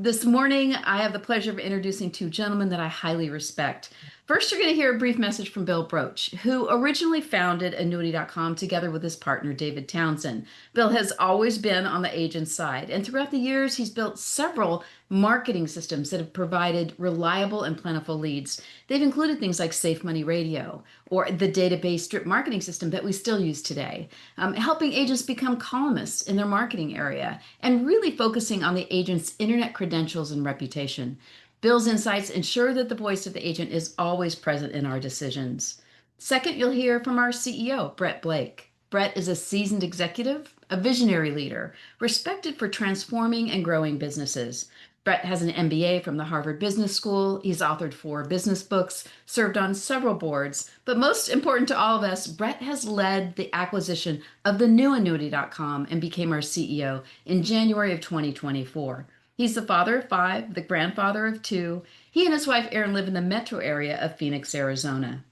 This morning, I have the pleasure of introducing two gentlemen that I highly respect. First, you're going to hear a brief message from Bill Broach, who originally founded Annuity.com together with his partner, David Townsend. Bill has always been on the agent side, and throughout the years, he's built several marketing systems that have provided reliable and plentiful leads. They've included things like Safe Money Radio or the database drip marketing system that we still use today, helping agents become columnists in their marketing area and really focusing on the agent's internet credentials and reputation. Bill's insights ensure that the voice of the agent is always present in our decisions. Second, you'll hear from our CEO, Brett Blake. Brett is a seasoned executive, a visionary leader, respected for transforming and growing businesses. Brett has an MBA from the Harvard Business School. He's authored 4 business books, served on several boards, but most important to all of us, Brett has led the acquisition of the new Annuity.com and became our CEO in January of 2024. He's the father of 5, the grandfather of 2. He and his wife Erin live in the metro area of Phoenix, Arizona.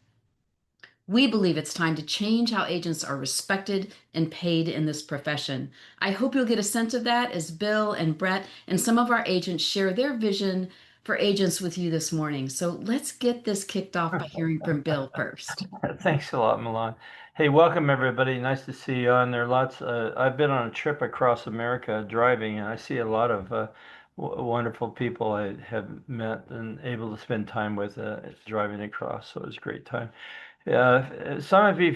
We believe it's time to change how agents are respected and paid in this profession. I hope you'll get a sense of that as Bill and Brett and some of our agents share their vision for agents with you this morning. So let's get this kicked off by hearing from Bill first. Thanks a lot, Milan. Hey, welcome everybody. Nice to see you on. There are lots. I've been on a trip across America driving, and I see a lot of wonderful people I have met and able to spend time with driving across. So it was a great time. Some of you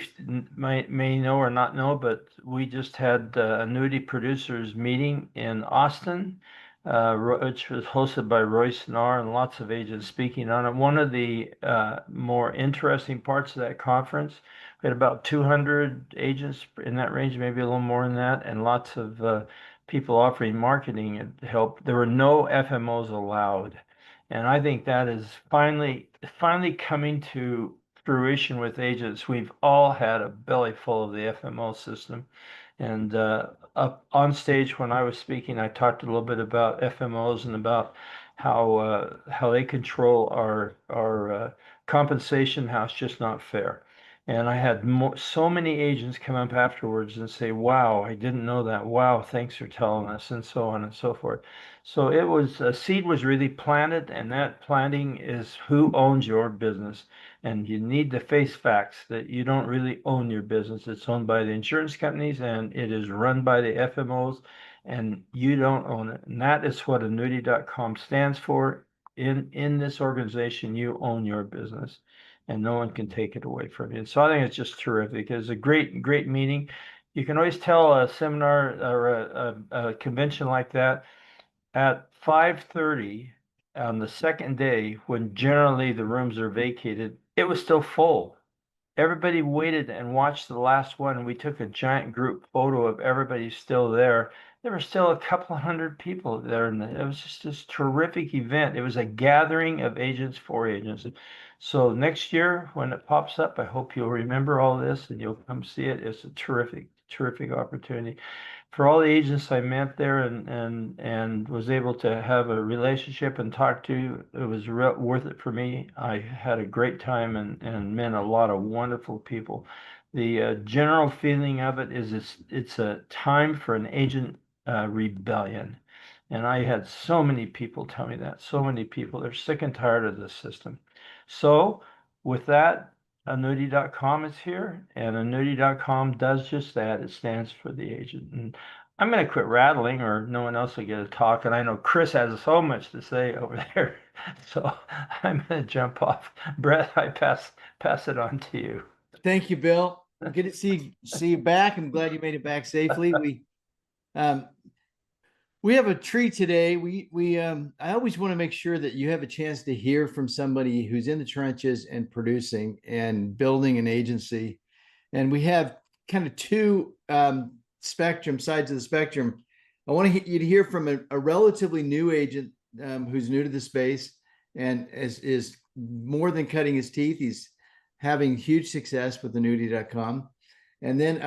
may know or not know, but we just had annuity producers meeting in Austin, which was hosted by Royce Narr and lots of agents speaking on it. One of the more interesting parts of that conference, we had about 200 agents in that range, maybe a little more than that, and lots of people offering marketing help. There were no FMOs allowed, and I think that is finally coming to fruition with agents. We've all had a belly full of the FMO system. And up on stage when I was speaking, I talked a little bit about FMOs and about how they control our compensation, how it's just not fair. And I had so many agents come up afterwards and say, "Wow, I didn't know that. Wow, thanks for telling us," and so on and so forth. So it was a seed was really planted, and that planting is who owns your business. And you need to face facts that you don't really own your business. It's owned by the insurance companies and it is run by the FMOs, and you don't own it. And that is what Annuity.com stands for. In this organization, you own your business and no one can take it away from you. And so I think it's just terrific. It's a great meeting. You can always tell a seminar or a convention like that at 5:30 on the second day, when generally the rooms are vacated, it was still full. Everybody waited and watched the last one, and we took a giant group photo of everybody still there. There were still a couple of hundred people there, and it was just this terrific event. It was a gathering of agents for agents. So next year, when it pops up, I hope you'll remember all this and you'll come see it. It's a terrific opportunity. For all the agents I met there and was able to have a relationship and talk to, it was worth it for me. I had a great time and met a lot of wonderful people. The general feeling of it is it's a time for an agent rebellion. And I had so many people tell me that. So many people, they're sick and tired of this system. So with that, Annuity.com is here, and Annuity.com does just that. It stands for the agent. And I'm going to quit rattling, or no one else will get a talk. And I know Chris has so much to say over there, so I'm going to jump off. Brett, I pass it on to you. Thank you, Bill. Good to see you back. I'm glad you made it back safely. We have a treat today. I always want to make sure that you have a chance to hear from somebody who's in the trenches and producing and building an agency. And we have kind of two sides of the spectrum. I want you to hear from a relatively new agent who's new to the space and is more than cutting his teeth. He's having huge success with Annuity.com. And then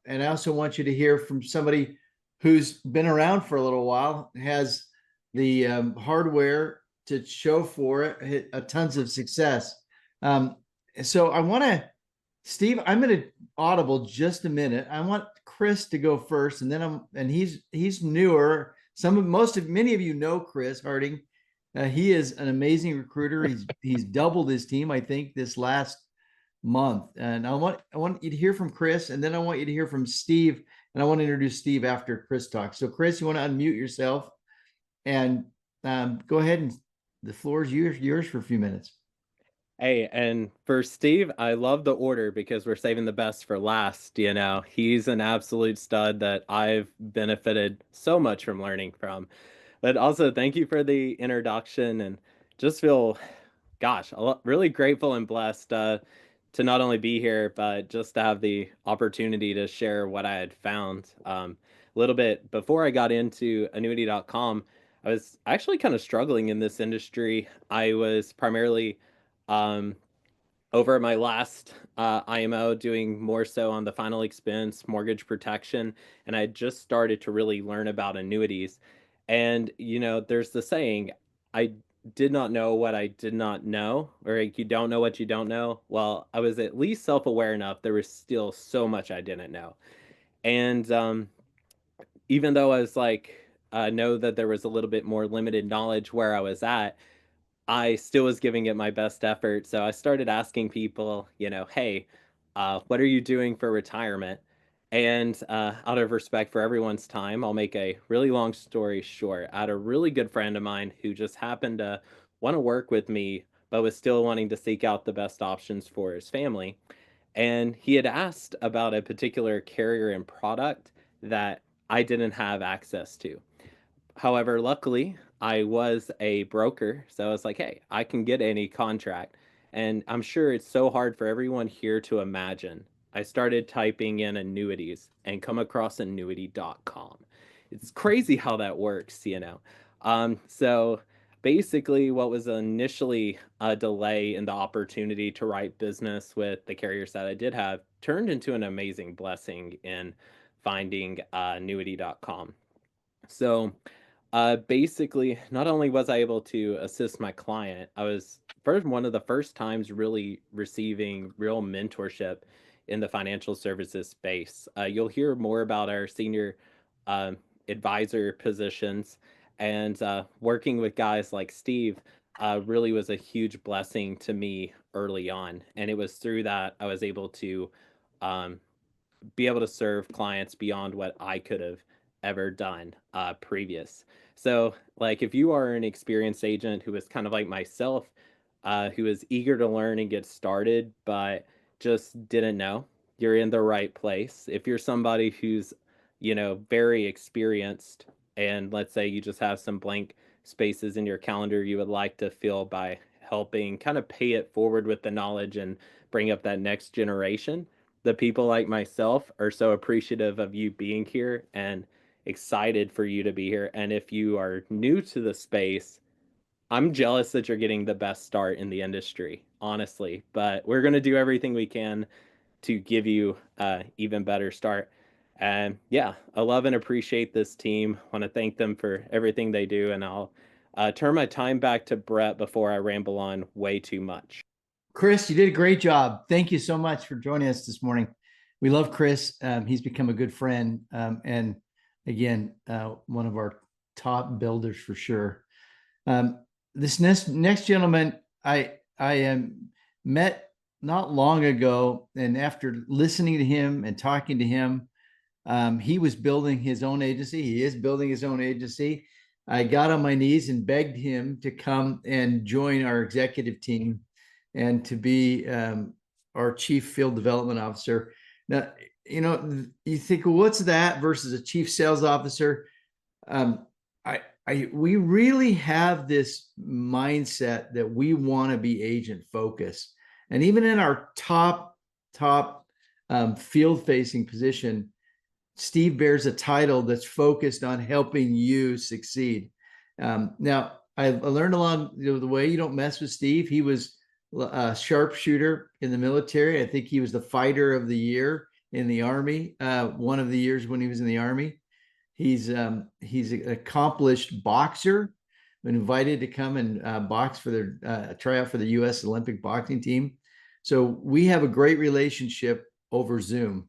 and I also want you to hear from somebody who's been around for a little while, has the hardware to show for it, tons of success. So I want to, Steve, I'm going to audible just a minute. I want Chris to go first, and then he's newer, many of you know Chris Harding. He is an amazing recruiter. He's doubled his team, I think, this last month. And I want you to hear from Chris, and then I want you to hear from Steve, and I want to introduce Steve after Chris talks. So Chris, you want to unmute yourself and go ahead, and the floor is yours for a few minutes. Hey, and for Steve, I love the order because we're saving the best for last. He's an absolute stud that I've benefited so much from learning from. But also, thank you for the introduction and just feel, gosh, really grateful and blessed to not only be here, but just to have the opportunity to share what I had found. A little bit before I got into annuity.com, I was actually kind of struggling in this industry. I was primarily um, over at my last IMO doing more so on the final expense mortgage protection, and I just started to really learn about annuities. And there's the saying, I did not know what I did not know, or like, you don't know what you don't know. Well, I was at least self-aware enough. There was still so much I didn't know. And even though I was like, know that there was a little bit more limited knowledge where I was at, I still was giving it my best effort. So I started asking people, hey, what are you doing for retirement? And out of respect for everyone's time, I'll make a really long story short. I had a really good friend of mine who just happened to want to work with me, but was still wanting to seek out the best options for his family. And he had asked about a particular carrier and product that I didn't have access to. However, luckily, I was a broker, so I was like, hey, I can get any contract. And I'm sure it's so hard for everyone here to imagine. I started typing in annuities and come across annuity.com. It's crazy how that works. So basically, what was initially a delay in the opportunity to write business with the carriers that I did have turned into an amazing blessing in finding annuity.com. So basically, not only was I able to assist my client, I was first one of the first times really receiving real mentorship in the financial services space. You'll hear more about our senior uh, advisor positions, and working with guys like Steve really was a huge blessing to me early on. And it was through that I was able to um, be able to serve clients beyond what I could have ever done previous. So, like, if you are an experienced agent who is kind of like myself, who is eager to learn and get started, but just didn't know, you're in the right place. If you're somebody who's, very experienced, and let's say you just have some blank spaces in your calendar you would like to fill by helping kind of pay it forward with the knowledge and bring up that next generation, the people like myself are so appreciative of you being here and excited for you to be here. And if you are new to the space, I'm jealous that you're getting the best start in the industry, honestly. But we're going to do everything we can to give you even better start. And yeah, I love and appreciate this team. Want to thank them for everything they do. And I'll turn my time back to Brett before I ramble on way too much. Chris, you did a great job. Thank you so much for joining us this morning. We love Chris. He's become a good friend. And again, one of our top builders for sure. This next gentleman, I met not long ago, and after listening to him and talking to him, he was building his own agency. He is building his own agency. I got on my knees and begged him to come and join our executive team and to be our chief field development officer. Now, you think, well, what's that versus a chief sales officer? We really have this mindset that we want to be agent focused. And even in our top field facing position, Steve bears a title that's focused on helping you succeed. Now, I learned along the way, you don't mess with Steve. He was a sharpshooter in the military. I think he was the fighter of the year in the Army, one of the years when he was in the Army. He's an accomplished boxer, been invited to come and box for their tryout for the U.S. Olympic boxing team. So we have a great relationship over Zoom,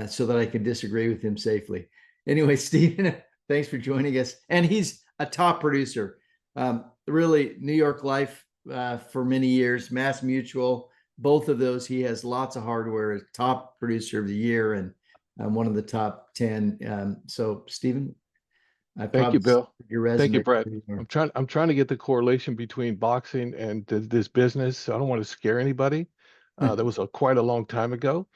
so that I can disagree with him safely. Anyway, Stephen, Thanks for joining us. And he's a top producer. Really, New York Life for many years, Mass Mutual, both of those. He has lots of hardware, top producer of the year, and one of the top 10. So, Stephen, Thank you, Bill. Your Thank you, resume. Brett. I'm trying to get the correlation between boxing and this business. I don't want to scare anybody. That was quite a long time ago.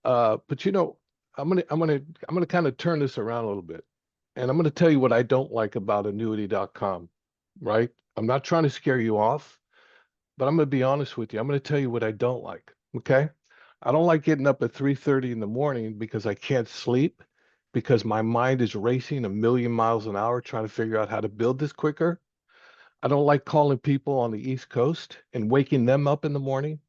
But you know, I'm gonna kind of turn this around a little bit, and I'm gonna tell you what I don't like about annuity.com, right? I'm not trying to scare you off, but I'm gonna be honest with you. I'm gonna tell you what I don't like. Okay? I don't like getting up at 3:30 in the morning because I can't sleep, because my mind is racing a million miles an hour trying to figure out how to build this quicker. I don't like calling people on the East Coast and waking them up in the morning,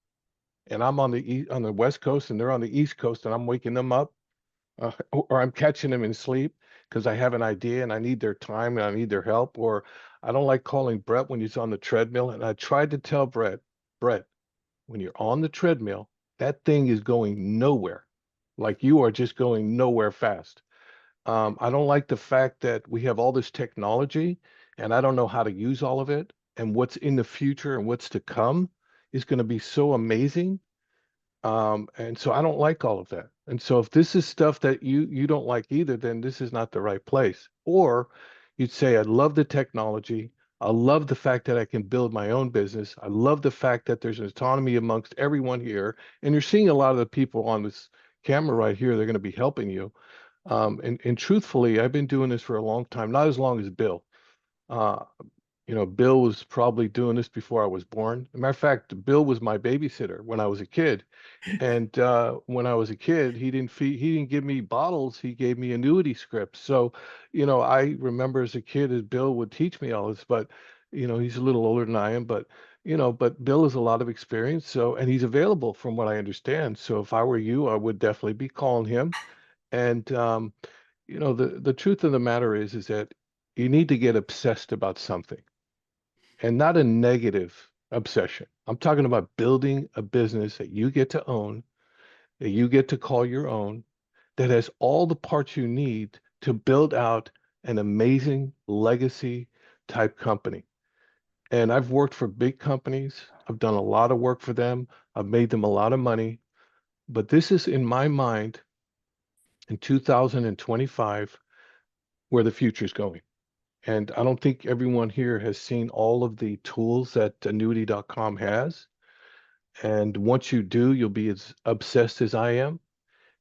and I'm on the West Coast and they're on the East Coast and I'm waking them up, or I'm catching them in sleep because I have an idea and I need their time and I need their help. Or I don't like calling Brett when he's on the treadmill. And I tried to tell Brett, when you're on the treadmill, that thing is going nowhere. Like you are just going nowhere fast. I don't like the fact that we have all this technology and I don't know how to use all of it. And what's in the future and what's to come is going to be so amazing. And so I don't like all of that. And so if this is stuff that you don't like either, then this is not the right place. Or you'd say, I love the technology. I love the fact that I can build my own business. I love the fact that there's an autonomy amongst everyone here. And you're seeing a lot of the people on this camera right here, they're going to be helping you. And truthfully, I've been doing this for a long time, not as long as Bill. Uh, you know, Bill was probably doing this before I was born. As a matter of fact, Bill was my babysitter when I was a kid. And when I was a kid, he didn't give me bottles, he gave me annuity scripts. So, you know, I remember as a kid as Bill would teach me all this, but you know, he's a little older than I am, but you know, but Bill has a lot of experience. So, and he's available from what I understand. So if I were you, I would definitely be calling him. And you know, the truth of the matter is that you need to get obsessed about something, and not a negative obsession. I'm talking about building a business that you get to own, that you get to call your own, that has all the parts you need to build out an amazing legacy type company. And I've worked for big companies. I've done a lot of work for them. I've made them a lot of money. But this is, in my mind, in 2025, where the future is going. And I don't think everyone here has seen all of the tools that annuity.com has. And once you do, you'll be as obsessed as I am.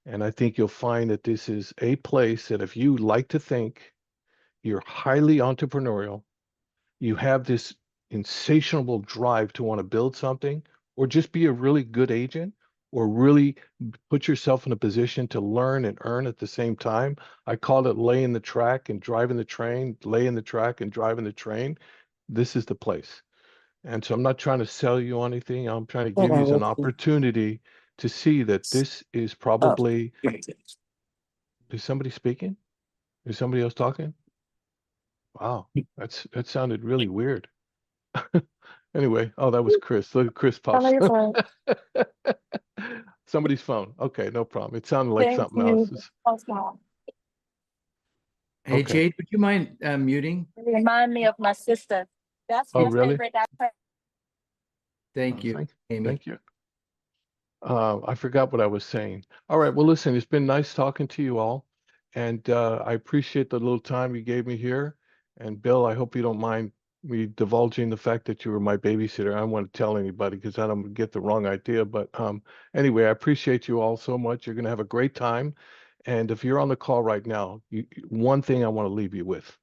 And I think you'll find that this is a place that if you like to think, you're highly entrepreneurial, you have this insatiable drive to want to build something, or just be a really good agent, or really put yourself in a position to learn and earn at the same time. I call it laying the track and driving the train, laying the track and driving the train. This is the place. And so I'm not trying to sell you anything. I'm trying to give you an opportunity to see that this is probably. Is somebody speaking? Is somebody else talking? Wow, that sounded really weird. Anyway, oh, that was Chris. Look at Chris pops. Somebody's phone. Okay, no problem. It sounded like something else. Hey, Okay. Jade, would you mind muting? Remind me of my sister. That's Oh, my really? favorite actor. Thank you, Amy. Thank you. I forgot what I was saying. All right. Well, listen, it's been nice talking to you all. And I appreciate the little time you gave me here. And Bill, I hope you don't mind me divulging the fact that you were my babysitter. I don't want to tell anybody because I don't get the wrong idea. But anyway, I appreciate you all so much. You're going to have a great time. And if you're on the call right now, one thing I want to leave you with.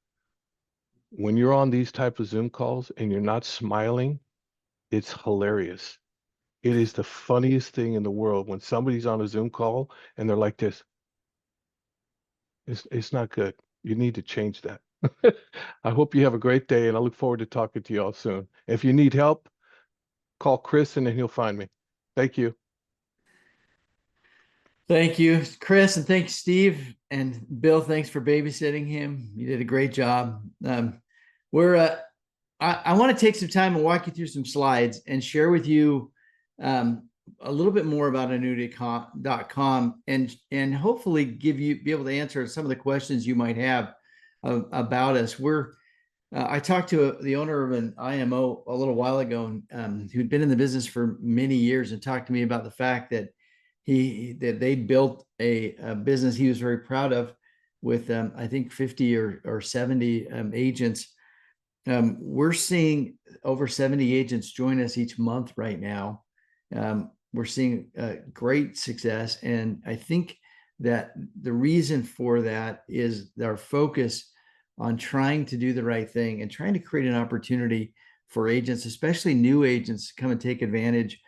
When you're on these type of Zoom calls and you're not smiling, it's hilarious. It is the funniest thing in the world when somebody's on a Zoom call and they're like this. It's not good. You need to change that. I hope you have a great day, and I look forward to talking to you all soon. If you need help, call Chris and then he'll find me. Thank you. Thank you, Chris, and thanks, Steve and Bill. Thanks for babysitting him. You did a great job. I want to take some time and walk you through some slides and share with you a little bit more about annuity.com and hopefully be able to answer some of the questions you might have. about us. I talked to the owner of an IMO a little while ago, who'd been in the business for many years, and talked to me about the fact that they built a business he was very proud of with I think 50 or 70 agents. We're seeing over 70 agents join us each month right now. We're seeing great success, and I think that the reason for that is our focus on trying to do the right thing and trying to create an opportunity for agents, especially new agents, to come and take advantage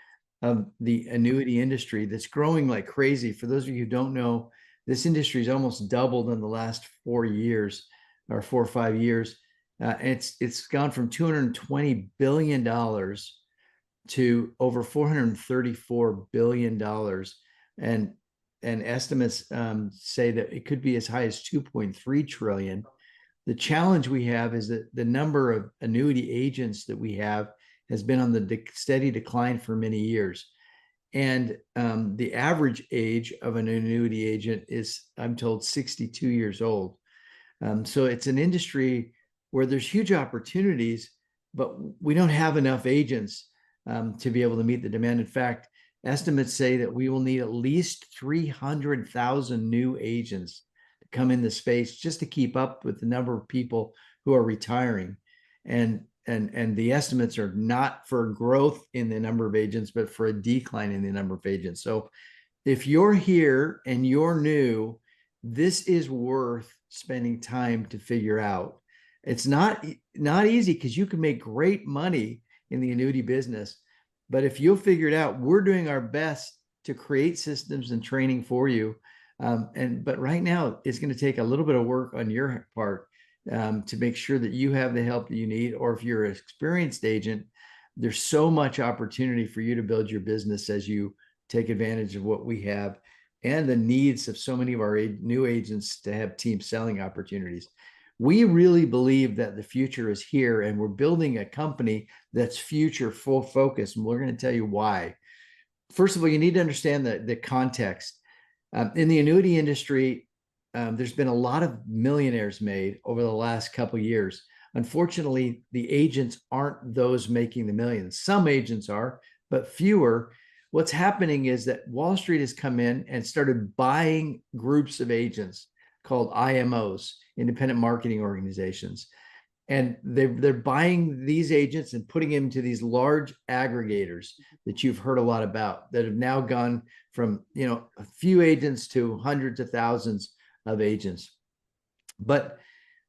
of the annuity industry that's growing like crazy. For those of you who don't know, this industry has almost doubled in the last 4 years or 4 or 5 years. It's gone from $220 billion to over $434 billion. And estimates say that it could be as high as 2.3 trillion. The challenge we have is that the number of annuity agents that we have has been on the steady decline for many years. And the average age of an annuity agent is, I'm told, 62 years old. So it's an industry where there's huge opportunities, but we don't have enough agents to be able to meet the demand. In fact, estimates say that we will need at least 300,000 new agents to come in the space just to keep up with the number of people who are retiring. And the estimates are not for growth in the number of agents, but for a decline in the number of agents. So if you're here and you're new, this is worth spending time to figure out. It's not easy, because you can make great money in the annuity business. But if you'll figure it out, we're doing our best to create systems and training for you. But right now, it's going to take a little bit of work on your part to make sure that you have the help that you need. Or if you're an experienced agent, there's so much opportunity for you to build your business as you take advantage of what we have and the needs of so many of our new agents to have team selling opportunities. We really believe that the future is here, and we're building a company that's future full focus. And we're going to tell you why. First of all, you need to understand the context. In the annuity industry, there's been a lot of millionaires made over the last couple of years. Unfortunately, the agents aren't those making the millions. Some agents are, but fewer. What's happening is that Wall Street has come in and started buying groups of agents called IMOs, independent marketing organizations. And they're buying these agents and putting them into these large aggregators that you've heard a lot about, that have now gone from, a few agents to hundreds of thousands of agents. But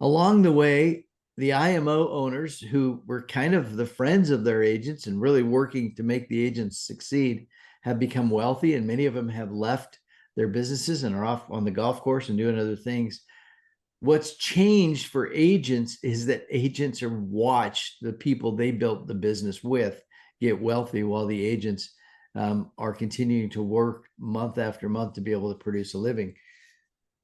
along the way, the IMO owners, who were kind of the friends of their agents and really working to make the agents succeed, have become wealthy, and many of them have left their businesses and are off on the golf course and doing other things. What's changed for agents is that agents are watched the people they built the business with get wealthy, while the agents are continuing to work month after month to be able to produce a living.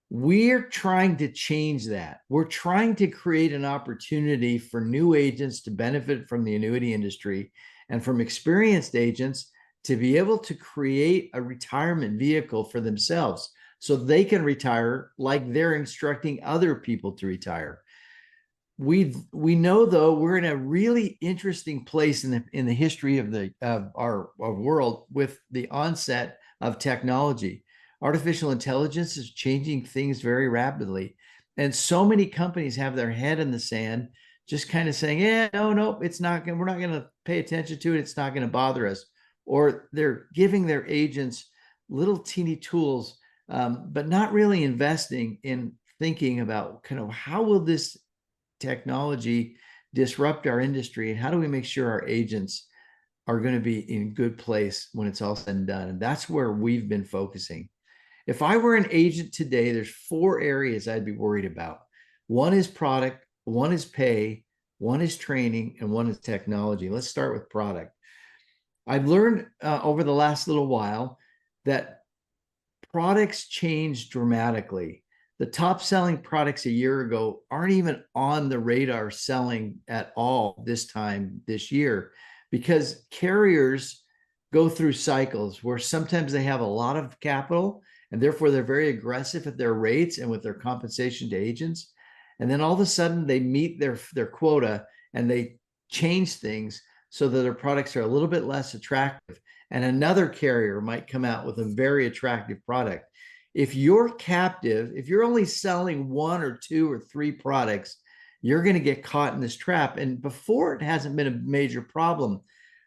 We're trying to change that. We're trying to create an opportunity for new agents to benefit from the annuity industry, and from experienced agents to be able to create a retirement vehicle for themselves, so they can retire like they're instructing other people to retire. We know, though, we're in a really interesting place in the history of our world with the onset of technology. Artificial intelligence is changing things very rapidly, and so many companies have their head in the sand, just kind of saying, "Yeah, no, it's not going. We're not going to pay attention to it. It's not going to bother us." Or they're giving their agents little teeny tools, but not really investing in thinking about kind of how will this technology disrupt our industry, and how do we make sure our agents are going to be in good place when it's all said and done. And that's where we've been focusing. If I were an agent today, there's 4 areas I'd be worried about. One is product, one is pay, one is training, and one is technology. Let's start with product. I've learned over the last little while that products change dramatically. The top selling products a year ago aren't even on the radar selling at all this time this year, because carriers go through cycles where sometimes they have a lot of capital, and therefore they're very aggressive at their rates and with their compensation to agents. And then all of a sudden they meet their quota and they change things so that their products are a little bit less attractive. And another carrier might come out with a very attractive product. If you're captive, if you're only selling 1 or 2 or 3 products, you're going to get caught in this trap. And before, it hasn't been a major problem.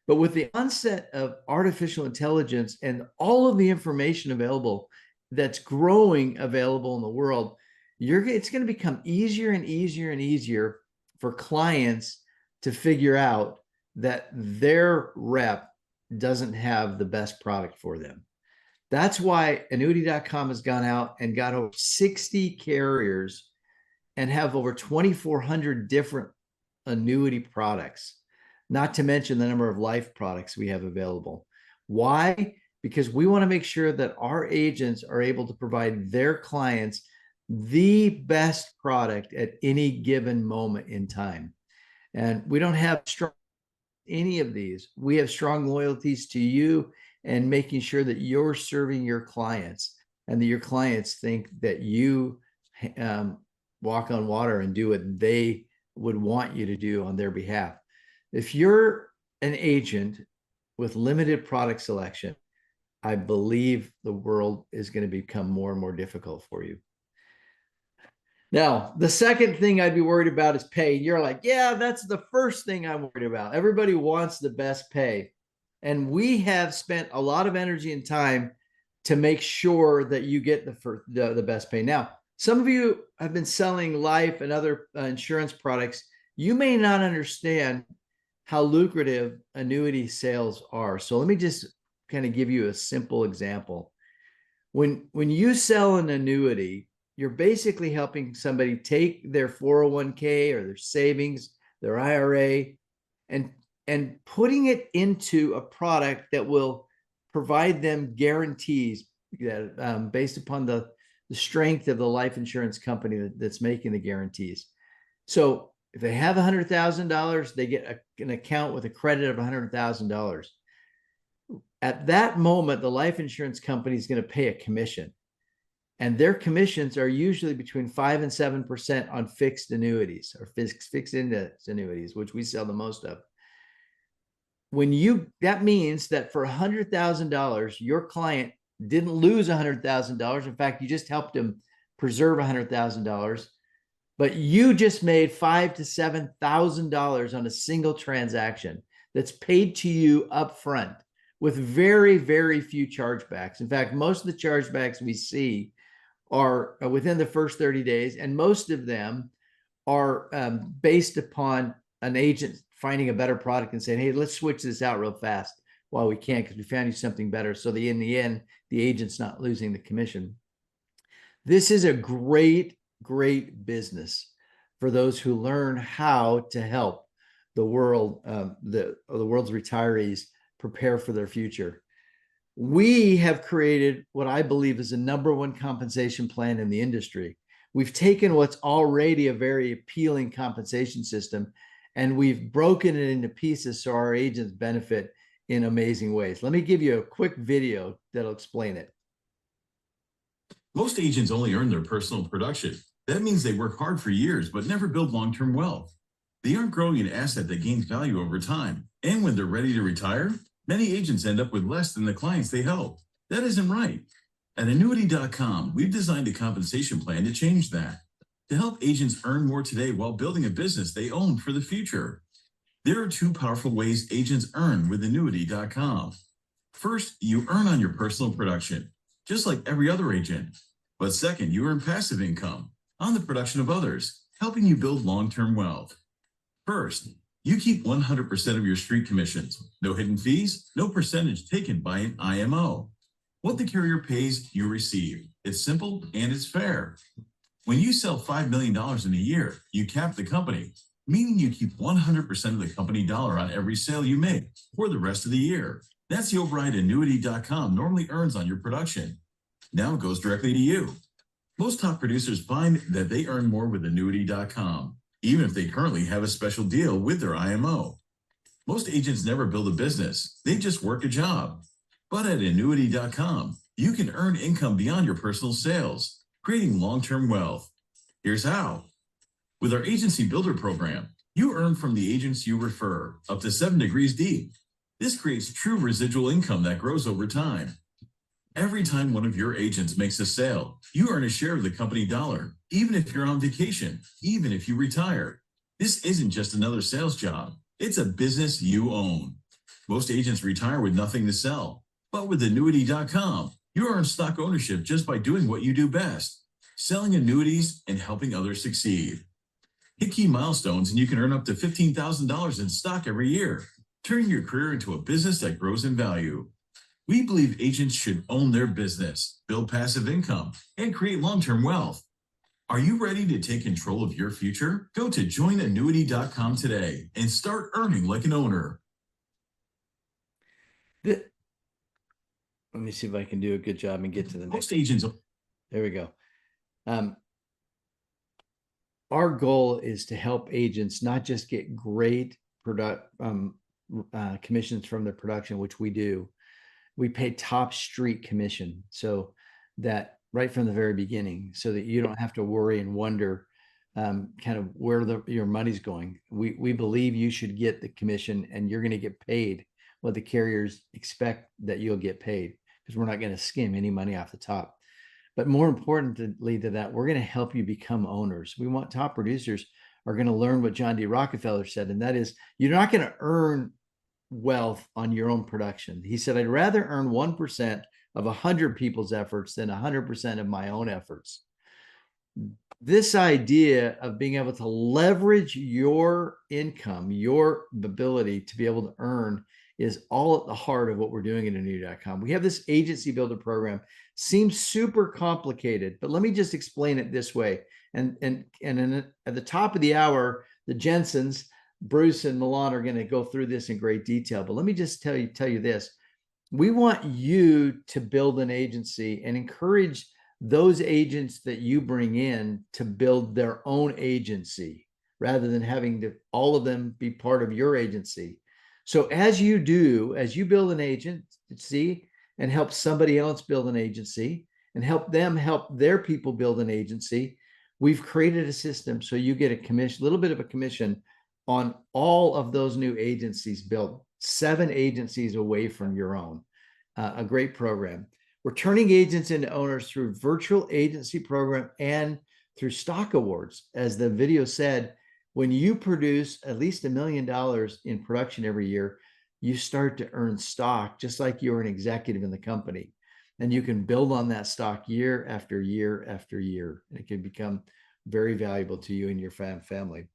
But with the onset of artificial intelligence and all of the information available that's growing available in the world, it's going to become easier and easier and easier for clients to figure out that their rep doesn't have the best product for them. That's why annuity.com has gone out and got over 60 carriers and have over 2,400 different annuity products, not to mention the number of life products we have available. Why? Because we want to make sure that our agents are able to provide their clients the best product at any given moment in time. And we don't have strong any of these. We have strong loyalties to you and making sure that you're serving your clients and that your clients think that you walk on water and do what they would want you to do on their behalf. If you're an agent with limited product selection, I believe the world is going to become more and more difficult for you. Now, the second thing I'd be worried about is pay. You're like, yeah, that's the first thing I'm worried about. Everybody wants the best pay. And we have spent a lot of energy and time to make sure that you get the best pay. Now, some of you have been selling life and other insurance products. You may not understand how lucrative annuity sales are. So let me just kind of give you a simple example. When you sell an annuity, you're basically helping somebody take their 401k or their savings, their IRA, and putting it into a product that will provide them guarantees that based upon the strength of the life insurance company that's making the guarantees. So if they have $100,000, they get an account with a credit of $100,000. At that moment, the life insurance company is going to pay a commission. And their commissions are usually between 5 and 7% on fixed annuities or fixed index annuities, which we sell the most of. That means that for $100,000, your client didn't lose $100,000. In fact, you just helped him preserve $100,000, but you just made $5,000 to $7,000 on a single transaction that's paid to you up front with very, very few chargebacks. In fact, most of the chargebacks we see are within the first 30 days, and most of them are based upon an agent finding a better product and saying, hey, let's switch this out real fast while we can because we found you something better. So in the end, the agent's not losing the commission. This is a great, great business for those who learn how to help the world, the world's retirees prepare for their future. We have created what I believe is the #1 compensation plan in the industry. We've taken what's already a very appealing compensation system and we've broken it into pieces so our agents benefit in amazing ways. Let me give you a quick video that'll explain it. Most agents only earn their personal production. That means they work hard for years but never build long-term wealth. They aren't growing an asset that gains value over time. And when they're ready to retire, many agents end up with less than the clients they help. That isn't right. At annuity.com, we've designed a compensation plan to change that, to help agents earn more today while building a business they own for the future. There are 2 powerful ways agents earn with annuity.com. First, you earn on your personal production, just like every other agent. But second, you earn passive income on the production of others, helping you build long-term wealth. First, you keep 100% of your street commissions, no hidden fees, no percentage taken by an IMO. What the carrier pays, you receive. It's simple and it's fair. When you sell $5 million in a year, you cap the company, meaning you keep 100% of the company dollar on every sale you make for the rest of the year. That's the override annuity.com normally earns on your production. Now it goes directly to you. Most top producers find that they earn more with annuity.com, even if they currently have a special deal with their IMO. Most agents never build a business, they just work a job. But at annuity.com, you can earn income beyond your personal sales, creating long-term wealth. Here's how. With our agency builder program, you earn from the agents you refer, up to 7 degrees deep. This creates true residual income that grows over time. Every time one of your agents makes a sale, you earn a share of the company dollar, even if you're on vacation, even if you retire. This isn't just another sales job. It's a business you own. Most agents retire with nothing to sell, but with annuity.com, you earn stock ownership just by doing what you do best, selling annuities and helping others succeed. Hit key milestones and you can earn up to $15,000 in stock every year, turning your career into a business that grows in value. We believe agents should own their business, build passive income, and create long-term wealth. Are you ready to take control of your future? Go to joinannuity.com today and start earning like an owner. Let me see if I can do a good job and get to the next. Most agents. There we go. Our goal is to help agents not just get great commissions from their production, which we do. We pay top street commission, so that right from the very beginning, so that you don't have to worry and wonder kind of where your money's going. We believe you should get the commission, and you're going to get paid what the carriers expect that you'll get paid, because we're not going to skim any money off the top. But more importantly to that, we're going to help you become owners. We want top producers are going to learn what John D. Rockefeller said, and that is, you're not going to earn wealth on your own production. He said, I'd rather earn 1% of 100 people's efforts than 100% of my own efforts. This idea of being able to leverage your income, your ability to be able to earn, is all at the heart of what we're doing at annuity.com. We have this agency builder program. Seems super complicated, but let me just explain it this way. And at the top of the hour, the Jensens, Bruce and Milan, are going to go through this in great detail. But let me just tell you this. We want you to build an agency and encourage those agents that you bring in to build their own agency, rather than having all of them be part of your agency. So as you build an agency and help somebody else build an agency and help them help their people build an agency, we've created a system so you get a little bit of a commission on all of those new agencies built, 7 agencies away from your own. A great program. We're turning agents into owners through virtual agency program and through stock awards. As the video said, when you produce at least $1 million in production every year, you start to earn stock just like you're an executive in the company. And you can build on that stock year after year after year. And it can become very valuable to you and your family.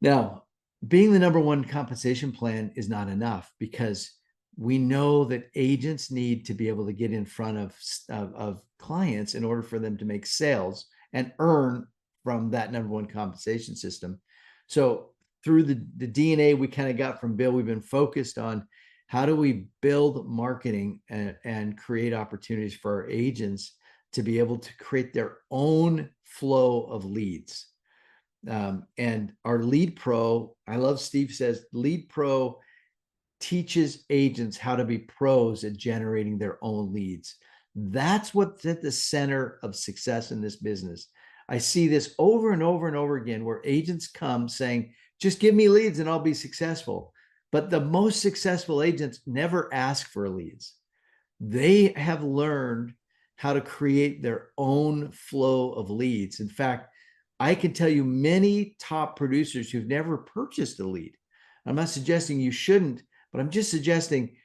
Now, being the #1 compensation plan is not enough, because we know that agents need to be able to get in front of clients in order for them to make sales and earn from that #1 compensation system. So through the DNA we kind of got from Bill, we've been focused on how do we build marketing and create opportunities for our agents to be able to create their own flow of leads. And our Lead Pro, I love Steve says, Lead Pro teaches agents how to be pros at generating their own leads. That's what's at the center of success in this business. I see this over and over and over again, where agents come saying, just give me leads and I'll be successful. But the most successful agents never ask for leads. They have learned how to create their own flow of leads. In fact, I can tell you many top producers who've never purchased a lead. I'm not suggesting you shouldn't, but I'm just suggesting,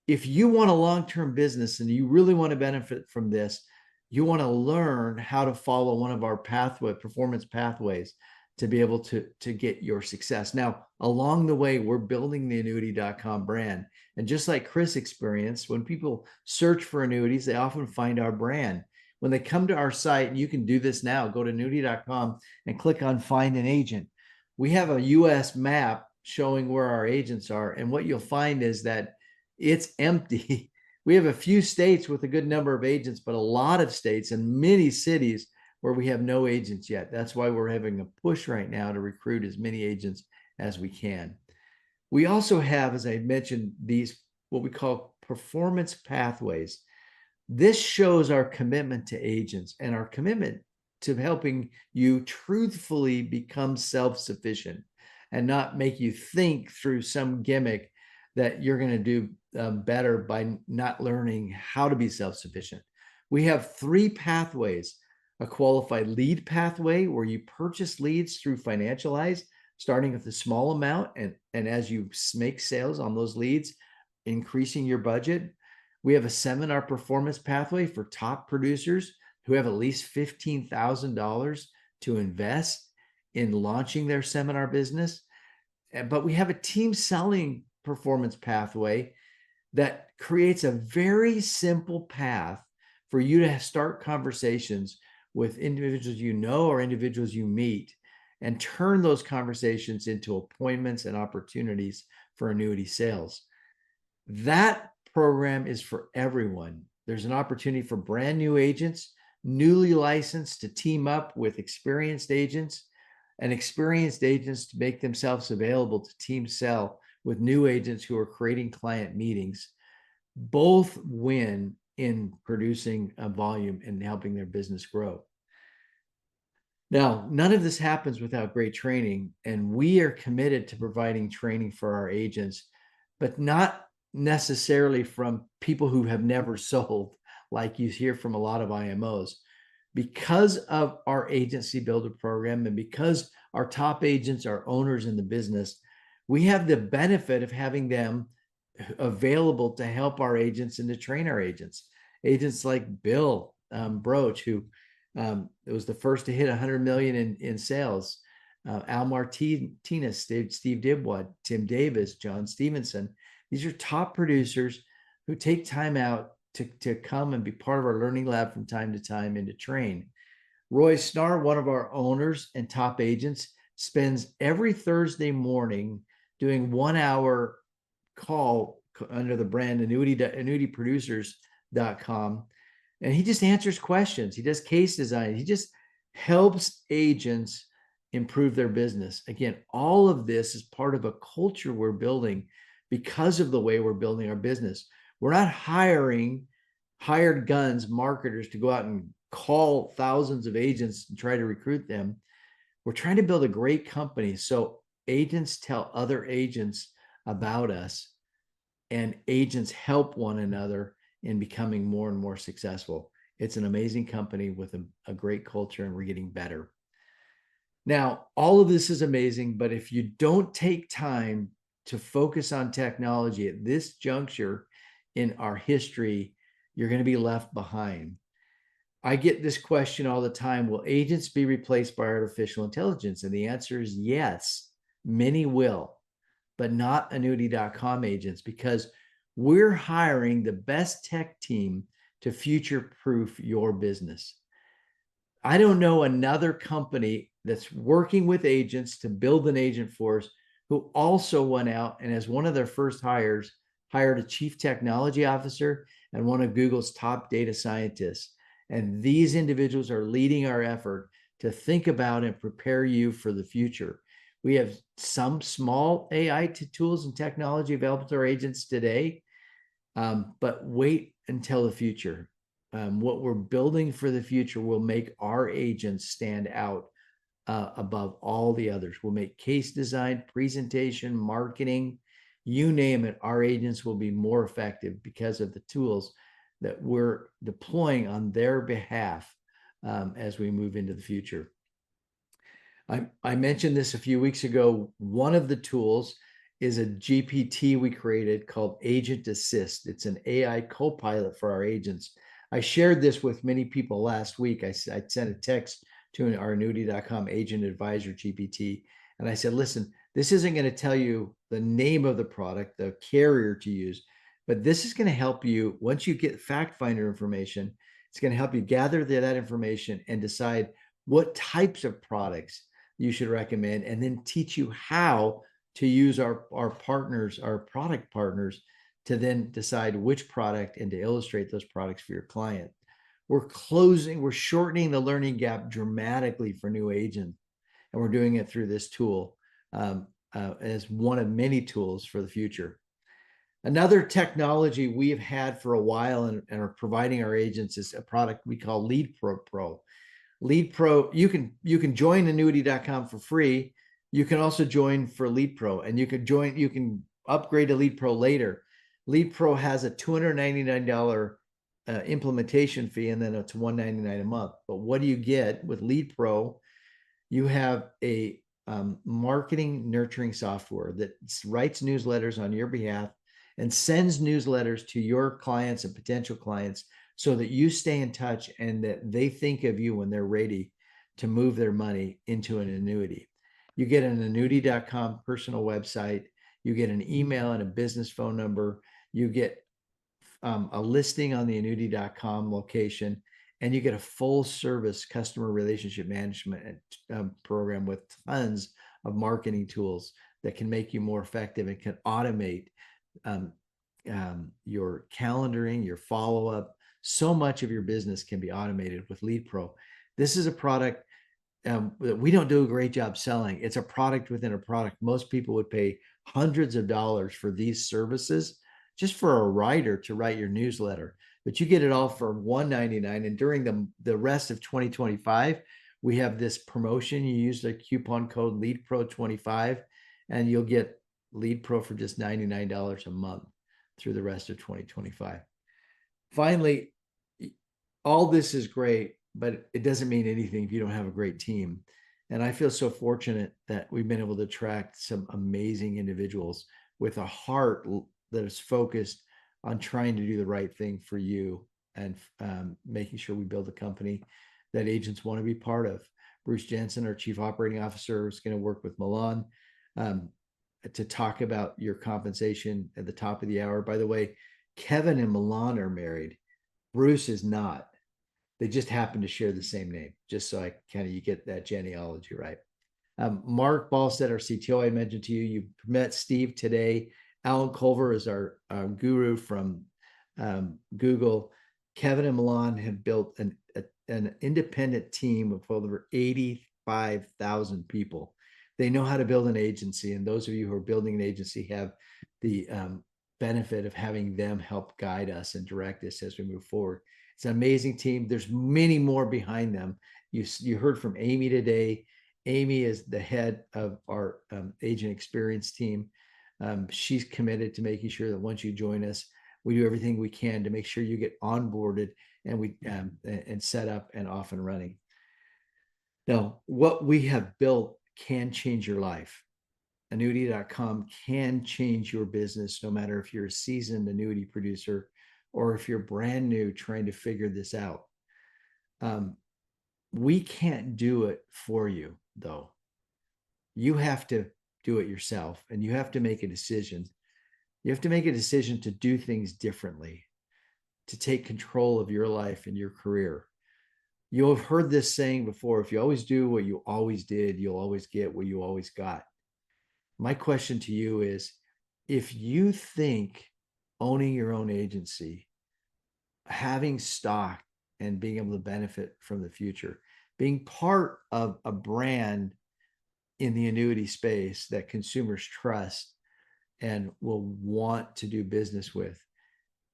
if you want a long-term business and you really want to benefit from this, you want to learn how to follow one of our performance pathways to be able to get your success. Now, along the way, we're building the annuity.com brand. And just like Chris experienced, when people search for annuities, they often find our brand. When they come to our site, and you can do this now, go to annuity.com and click on Find an Agent. We have a US map showing where our agents are. And what you'll find is that it's empty. We have a few states with a good number of agents, but a lot of states and many cities where we have no agents yet. That's why we're having a push right now to recruit as many agents as we can. We also have, as I mentioned, these what we call performance pathways. This shows our commitment to agents and our commitment to helping you truthfully become self-sufficient and not make you think through some gimmick that you're going to do better by not learning how to be self-sufficient. We have 3 pathways: a qualified lead pathway where you purchase leads through Financialize, starting with a small amount, and as you make sales on those leads, increasing your budget. We have a seminar performance pathway for top producers who have at least $15,000 to invest in launching their seminar business. But we have a team selling performance pathway that creates a very simple path for you to start conversations with individuals you know or individuals you meet, and turn those conversations into appointments and opportunities for annuity sales. That program is for everyone. There's an opportunity for brand new agents, newly licensed, to team up with experienced agents, and experienced agents to make themselves available to team sell with new agents who are creating client meetings. Both win in producing a volume and helping their business grow. Now, none of this happens without great training, and we are committed to providing training for our agents, but not necessarily from people who have never sold, like you hear from a lot of IMOs. Because of our agency builder program and because our top agents are owners in the business, we have the benefit of having them available to help our agents and to train our agents. Agents like Bill Broach, who was the first to hit 100 million in sales. Al Martinez, Steve Dibwad, Tim Davis, John Stevenson. These are top producers who take time out to come and be part of our learning lab from time to time and to train. Roy Snar, one of our owners and top agents, spends every Thursday morning doing 1 hour call under the brand annuityproducers.com. And he just answers questions. He does case design. He just helps agents improve their business. Again, all of this is part of a culture we're building because of the way we're building our business. We're not hiring hired guns marketers to go out and call thousands of agents and try to recruit them. We're trying to build a great company so agents tell other agents about us, and agents help one another in becoming more and more successful. It's an amazing company with a great culture, and we're getting better. Now, all of this is amazing, but if you don't take time to focus on technology at this juncture in our history, you're going to be left behind. I get this question all the time: will agents be replaced by artificial intelligence? And the answer is yes, many will, but not annuity.com agents, because we're hiring the best tech team to future-proof your business. I don't know another company that's working with agents to build an agent force who also went out and, as one of their first hires, hired a chief technology officer and one of Google's top data scientists. And these individuals are leading our effort to think about and prepare you for the future. We have some small AI tools and technology available to our agents today, but wait until the future. What we're building for the future will make our agents stand out above all the others. We'll make case design, presentation, marketing, you name it. Our agents will be more effective because of the tools that we're deploying on their behalf as we move into the future. I mentioned this a few weeks ago. One of the tools is a GPT we created called Agent Assist. It's an AI co-pilot for our agents. I shared this with many people last week. I sent a text to our annuity.com agent advisor GPT, and I said, listen, this isn't going to tell you the name of the product, the carrier to use, but this is going to help you. Once you get fact finder information, it's going to help you gather that information and decide what types of products you should recommend, and then teach you how to use our partners, our product partners, to then decide which product and to illustrate those products for your client. We're shortening the learning gap dramatically for new agents, and we're doing it through this tool as one of many tools for the future. Another technology we have had for a while and are providing our agents is a product we call Lead Pro. Lead Pro, you can join annuity.com for free. You can also join for Lead Pro, and you can upgrade to Lead Pro later. Lead Pro has a $299 implementation fee, and then it's $199 a month. But what do you get with Lead Pro? You have a marketing nurturing software that writes newsletters on your behalf and sends newsletters to your clients and potential clients so that you stay in touch and that they think of you when they're ready to move their money into an annuity. You get an annuity.com personal website. You get an email and a business phone number. You get a listing on the annuity.com location, and you get a full service customer relationship management program with tons of marketing tools that can make you more effective and can automate your calendaring, your follow-up. So much of your business can be automated with Lead Pro. This is a product that we don't do a great job selling. It's a product within a product. Most people would pay hundreds of dollars for these services just for a writer to write your newsletter, but you get it all for $199. And during the rest of 2025, we have this promotion. You use the coupon code LeadPro25, and you'll get Lead Pro for just $99 a month through the rest of 2025. Finally, all this is great, but it doesn't mean anything if you don't have a great team. And I feel so fortunate that we've been able to attract some amazing individuals with a heart that is focused on trying to do the right thing for you and making sure we build a company that agents want to be part of. Bruce Jensen, our Chief Operating Officer, is going to work with Milan to talk about your compensation at the top of the hour. By the way, Kevin and Milan are married. Bruce is not. They just happen to share the same name, just so you get that genealogy right. Mark Ballstead, our CTO, I mentioned to you. You met Steve today. Alan Culver is our guru from Google. Kevin and Milan have built an independent team of over 85,000 people. They know how to build an agency, and those of you who are building an agency have the benefit of having them help guide us and direct us as we move forward. It's an amazing team. There's many more behind them. You heard from Amy today. Amy is the head of our agent experience team. She's committed to making sure that once you join us, we do everything we can to make sure you get onboarded and set up and off and running. Now, what we have built can change your life. Annuity.com can change your business, no matter if you're a seasoned annuity producer or if you're brand new trying to figure this out. We can't do it for you, though. You have to do it yourself, and you have to make a decision. You have to make a decision to do things differently, to take control of your life and your career. You'll have heard this saying before: if you always do what you always did, you'll always get what you always got. My question to you is, if you think owning your own agency, having stock, and being able to benefit from the future, being part of a brand in the annuity space that consumers trust and will want to do business with,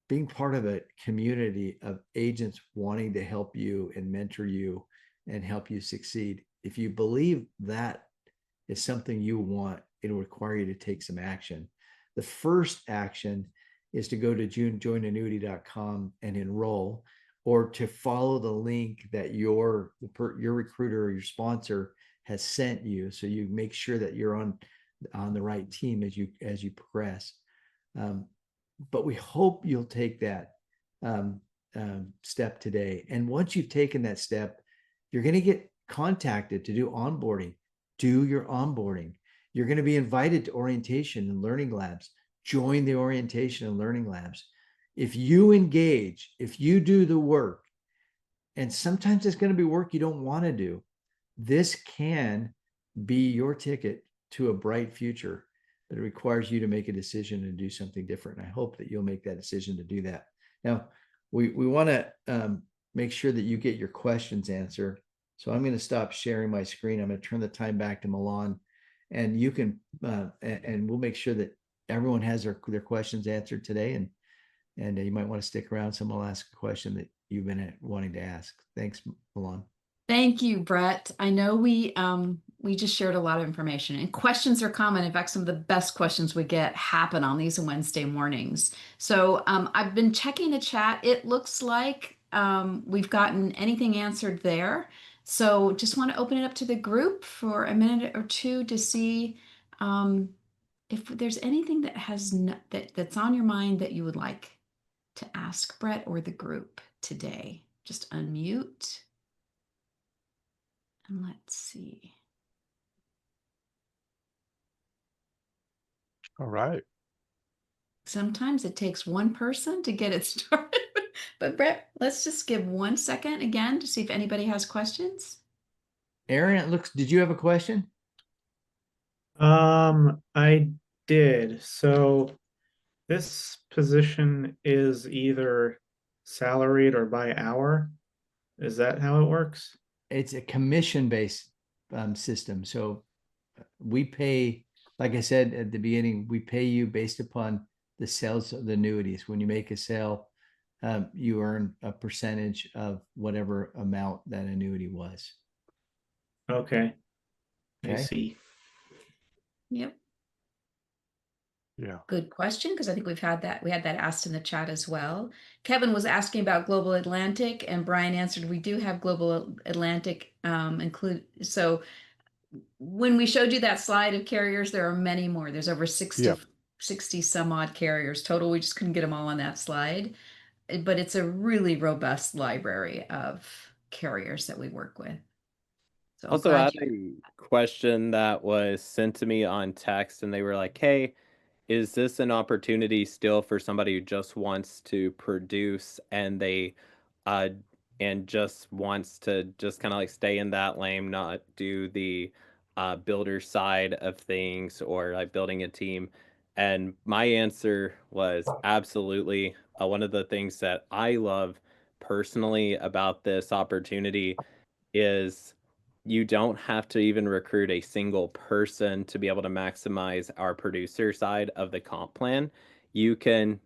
being part of a community of agents wanting to help you and mentor you and help you succeed, if you believe that is something you want, it'll require you to take some action. The first action is to go to joinannuity.com and enroll, or to follow the link that your recruiter or your sponsor has sent you, so you make sure that you're on the right team as you progress. But we hope you'll take that step today. And once you've taken that step, you're going to get contacted to do onboarding. Do your onboarding. You're going to be invited to orientation and learning labs. Join the orientation and learning labs. If you engage, if you do the work, and sometimes it's going to be work you don't want to do, this can be your ticket to a bright future, but it requires you to make a decision and do something different. And I hope that you'll make that decision to do that. Now, we want to make sure that you get your questions answered. So I'm going to stop sharing my screen. I'm going to turn the time back to Milan, and you can, and we'll make sure that everyone has their questions answered today. And you might want to stick around. Someone will ask a question that you've been wanting to ask. Thanks, Milan. Thank you, Brett. I know we just shared a lot of information and questions are common. In fact, some of the best questions we get happen on these Wednesday mornings. So I've been checking the chat. It looks like we've gotten anything answered there. So just want to open it up to the group for a minute or two to see if there's anything that that's on your mind that you would like to ask Brett or the group today. Just unmute. And let's see. All right. Sometimes it takes one person to get it started. But Brett, let's just give 1 second again to see if anybody has questions. Aaron, it looks, did you have a question? I did. So this position is either salaried or by hour. Is that how it works? It's a commission-based system. So we pay, like I said at the beginning, we pay you based upon the sales of the annuities. When you make a sale, you earn a percentage of whatever amount that annuity was. Okay. I Okay. see. Yep. Yeah. Good question, because I think we had that asked in the chat as well. Kevin was asking about Global Atlantic, and Brian answered, we do have Global Atlantic include. So when we showed you that slide of carriers, there are many more. There's over 60, Yeah. 60 some odd carriers total. We just couldn't get them all on that slide. But it's a really robust library of carriers that we work with. So I'm Also, I glad had a question that was sent to me on text, and they were like, hey, is this an opportunity still for somebody who just wants to produce and they uh and just wants to just kind of like stay in that lane, not do the builder side of things or like building a team? And my answer was absolutely. One of the things that I love personally about this opportunity is you don't have to even recruit a single person to be able to maximize our producer side of the comp plan. You can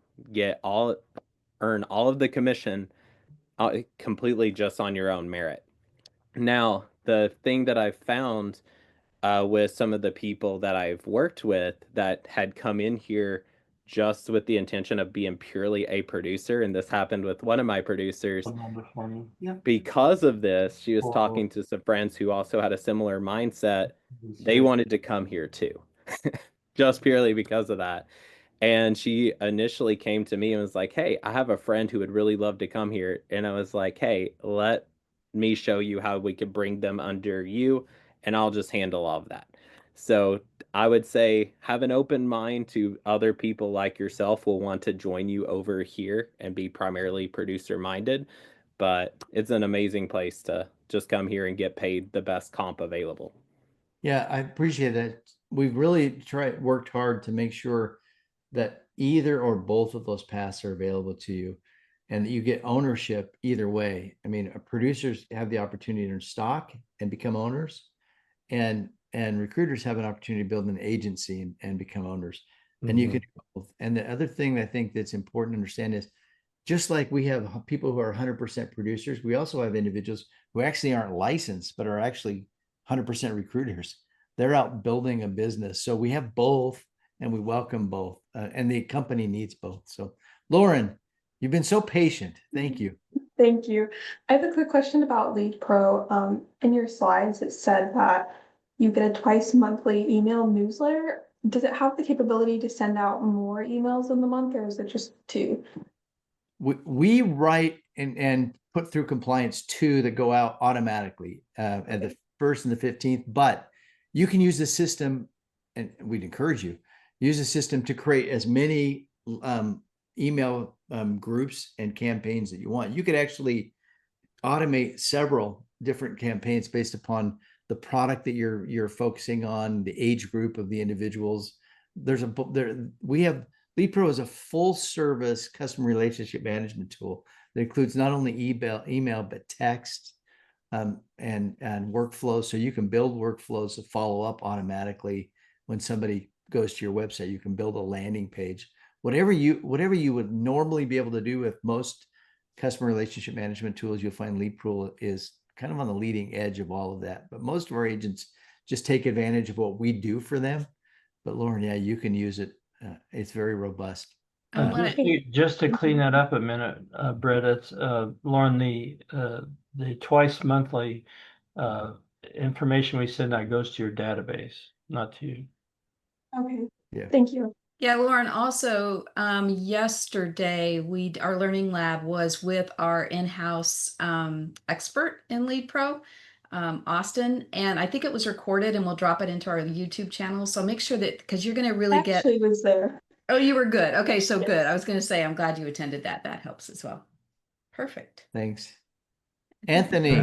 earn all of the commission completely just on your own merit. Now, the thing that I've found with some of the people that I've worked with that had come in here just with the intention of being purely a producer, and this happened with one of my producers. Because of this, she was talking to some friends who also had a similar mindset. They wanted to come here too, just purely because of that. And she initially came to me and was like, hey, I have a friend who would really love to come here. And I was like, hey, let me show you how we could bring them under you, and I'll just handle all of that. So I would say have an open mind to other people like yourself will want to join you over here and be primarily producer minded. But it's an amazing place to just come here and get paid the best comp available. Yeah, I appreciate that. We've really worked hard to make sure that either or both of those paths are available to you and that you get ownership either way. I mean, producers have the opportunity to earn stock and become owners, and recruiters have an opportunity to build an agency and become owners. And you can do both. And the other thing I think that's important to understand is just like we have people who are 100% producers, we also have individuals who actually aren't licensed, but are actually 100% recruiters. They're out building a business. So we have both and we welcome both. And the company needs both. So Lauren, you've been so patient. Thank you. Thank you. I have a quick question about Lead Pro. In your slides, it said that you get a twice monthly email newsletter. Does it have the capability to send out more emails in the month, or is it just 2? We write and put through compliance 2 that go out automatically at the 1st and the 15th, but you can use the system, and we'd encourage you, use the system to create as many email groups and campaigns that you want. You could actually automate several different campaigns based upon the product that you're focusing on, the age group of the individuals. We have Lead Pro is a full service customer relationship management tool that includes not only email but text and workflows. So you can build workflows to follow up automatically when somebody goes to your website. You can build a landing page. Whatever you would normally be able to do with most customer relationship management tools, you'll find Lead Pro is kind of on the leading edge of all of that. But most of our agents just take advantage of what we do for them. But Lauren, yeah, you can use it. It's very robust. I want to. Just to clean that up a minute, Brett, it's Lauren, the twice monthly information we send out goes to your database, not to you. Okay. Yeah. Thank you. Yeah, Lauren, also yesterday our learning lab was with our in-house expert in Lead Pro, Austin, and I think it was recorded and we'll drop it into our YouTube channel. So make sure that, because you're going to really get. Actually was there. Oh, you were good. Okay, so Yes. good. I was going to say, I'm glad you attended that. That helps as well. Perfect. Thanks. Anthony.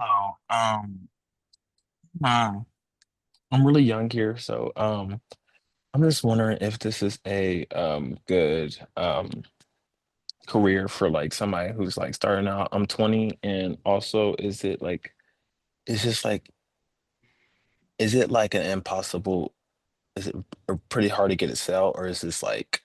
Oh, I'm really young here, so I'm just wondering if this is a good career for like somebody who's like starting out. I'm 20, and also is it like it's just like is it like an impossible? Is it pretty hard to get a sale, or is this like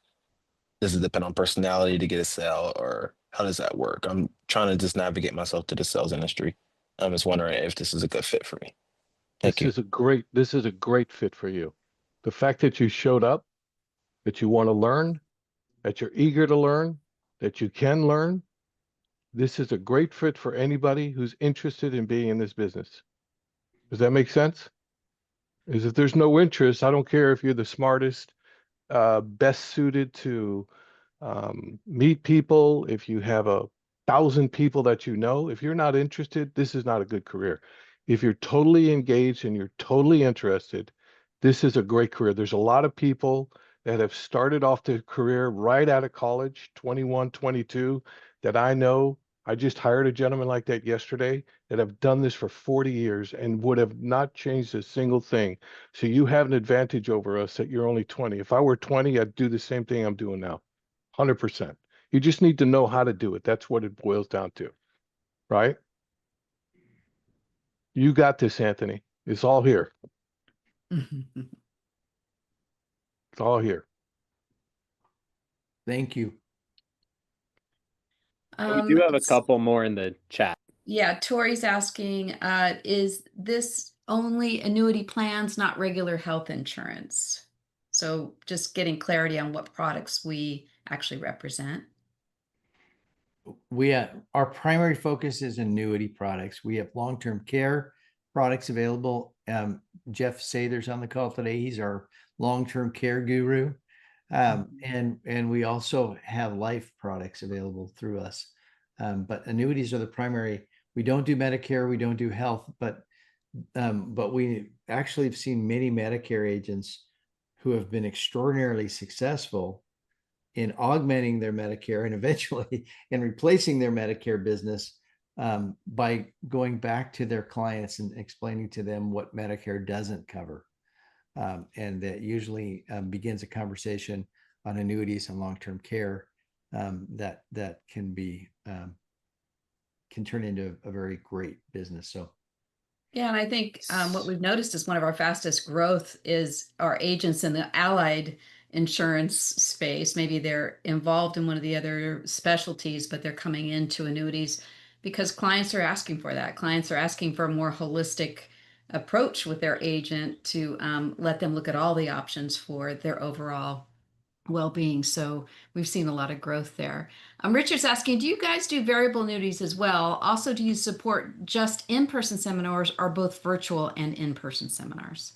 does it depend on personality to get a sale, or how does that work? I'm trying to just navigate myself to the sales industry. I'm just wondering if this is a good fit for me. Thank you. This is a great fit for you. The fact that you showed up, that you want to learn, that you're eager to learn, that you can learn, this is a great fit for anybody who's interested in being in this business. Does that make sense? Is if there's no interest, I don't care if you're the smartest, best suited to meet people, if you have 1,000 people that you know, if you're not interested, this is not a good career. If you're totally engaged and you're totally interested, this is a great career. There's a lot of people that have started off their career right out of college, 21, 22, that I know. I just hired a gentleman like that yesterday that have done this for 40 years and would have not changed a single thing. So you have an advantage over us that you're only 20. If I were 20, I'd do the same thing I'm doing now. 100%. You just need to know how to do it. That's what it boils down to, right? You got this, Anthony. It's all here. It's all here. Thank you. We do have a couple more in the chat. Yeah, Tori's asking, is this only annuity plans, not regular health insurance? So just getting clarity on what products we actually represent. Our primary focus is annuity products. We have long-term care products available. Jeff Sather's on the call today. He's our long-term care guru. And we also have life products available through us. But annuities are the primary. We don't do Medicare, we don't do health, but we actually have seen many Medicare agents who have been extraordinarily successful in augmenting their Medicare and eventually in replacing their Medicare business by going back to their clients and explaining to them what Medicare doesn't cover. And that usually begins a conversation on annuities and long-term care that can turn into a very great business. So. Yeah, and I think what we've noticed is one of our fastest growth is our agents in the allied insurance space. Maybe they're involved in one of the other specialties, but they're coming into annuities because clients are asking for that. Clients are asking for a more holistic approach with their agent to let them look at all the options for their overall well-being. So we've seen a lot of growth there. Richard's asking, do you guys do variable annuities as well? Also, do you support just in-person seminars or both virtual and in-person seminars?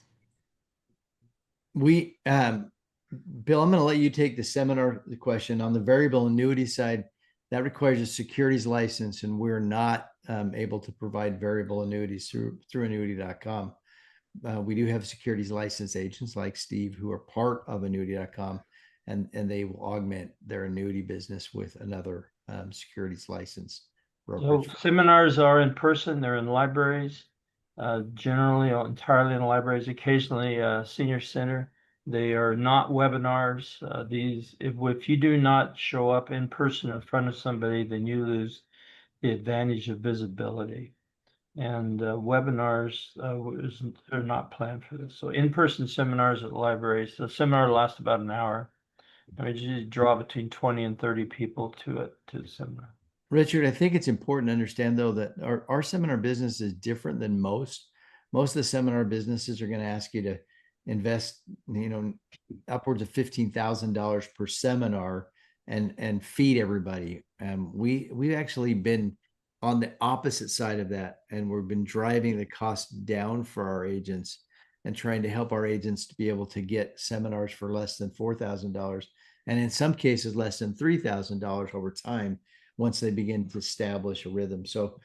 Bill, I'm going to let you take the seminar question. On the variable annuity side, that requires a securities license, and we're not able to provide variable annuities through annuity.com. We do have securities license agents like Steve who are part of annuity.com, and they will augment their annuity business with another securities license brokerage. So seminars are in person, they're in libraries, generally entirely in libraries, occasionally senior center. They are not webinars. If you do not show up in person in front of somebody, then you lose the advantage of visibility. And webinars are not planned for this. So in-person seminars at libraries, the seminar lasts about an hour. I mean, you draw between 20 and 30 people to the seminar. Richard, I think it's important to understand though that our seminar business is different than most. Most of the seminar businesses are going to ask you to invest, upwards of $15,000 per seminar and feed everybody. We've actually been on the opposite side of that, and we've been driving the cost down for our agents and trying to help our agents to be able to get seminars for less than $4,000, and in some cases less than $3,000 over time once they begin to establish a rhythm. So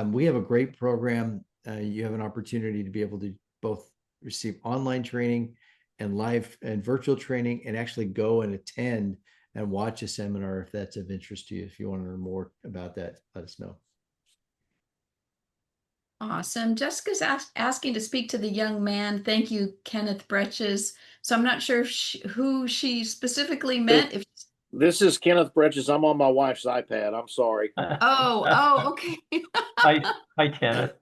we have a great program. You have an opportunity to be able to both receive online training and live and virtual training, and actually go and attend and watch a seminar if that's of interest to you. If you want to learn more about that, let us know. Awesome. Jessica's asking to speak to the young man. Thank you, Kenneth Bretches. So I'm not sure who she specifically meant. If This is Kenneth Bretches. I'm on my wife's iPad. I'm sorry. okay. Hi, Kenneth.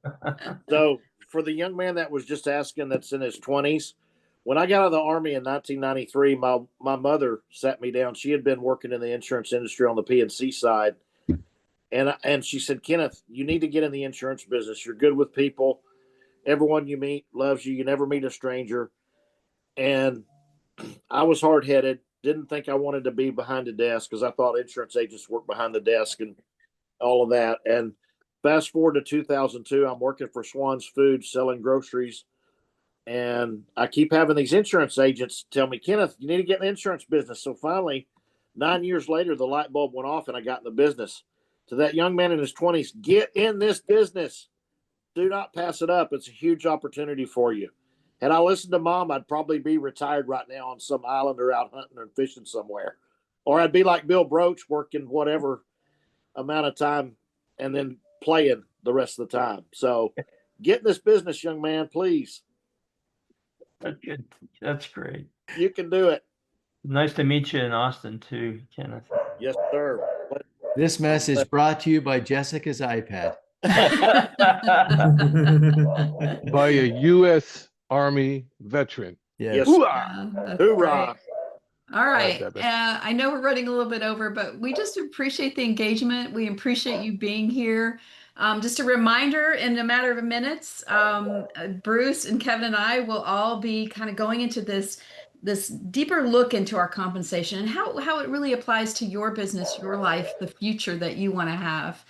So for the young man that was just asking, that's in his 20s, when I got out of the Army in 1993, my mother sat me down. She had been working in the insurance industry on the P&C side. And she said, Kenneth, you need to get in the insurance business. You're good with people. Everyone you meet loves you. You never meet a stranger. And I was hard-headed. Didn't think I wanted to be behind the desk because I thought insurance agents work behind the desk and all of that. And fast forward to 2002, I'm working for Swan's Foods, selling groceries. And I keep having these insurance agents tell me, Kenneth, you need to get in the insurance business. So finally, 9 years later, the light bulb went off and I got in the business. To that young man in his 20s, get in this business. Do not pass it up. It's a huge opportunity for you. Had I listened to Mom, I'd probably be retired right now on some island or out hunting and fishing somewhere. Or I'd be like Bill Broach, working whatever amount of time and then playing the rest of the time. So get in this business, young man, please. That's good. That's great. You can do it. Nice to meet you in Austin too, Kenneth. Yes, sir. This message brought to you by Jessica's iPad. By a U.S. Army veteran. Yes. Hoorah. All right. Debbie. I know we're running a little bit over, but we just appreciate the engagement. We appreciate you being here. Just a reminder, in a matter of minutes, Bruce and Kevin and I will all be kind of going into this deeper look into our compensation and how it really applies to your business, your life, the future that you want to have.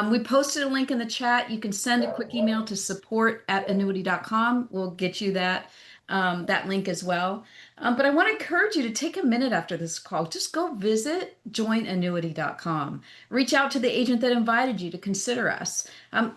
We posted a link in the chat. You can send a quick email to support@annuity.com. We'll get you that link as well. But I want to encourage you to take a minute after this call. Just go visit joinannuity.com. Reach out to the agent that invited you to consider us.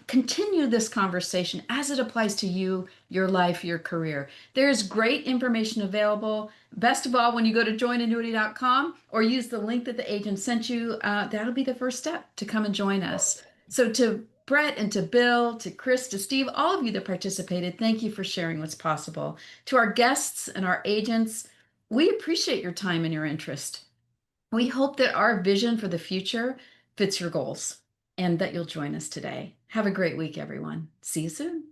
Continue this conversation as it applies to you, your life, your career. There is great information available. Best of all, when you go to joinannuity.com or use the link that the agent sent you, that'll be the first step to come and join us. So to Brett and to Bill, to Chris, to Steve, all of you that participated, thank you for sharing what's possible. To our guests and our agents, we appreciate your time and your interest. We hope that our vision for the future fits your goals and that you'll join us today. Have a great week, everyone. See you soon.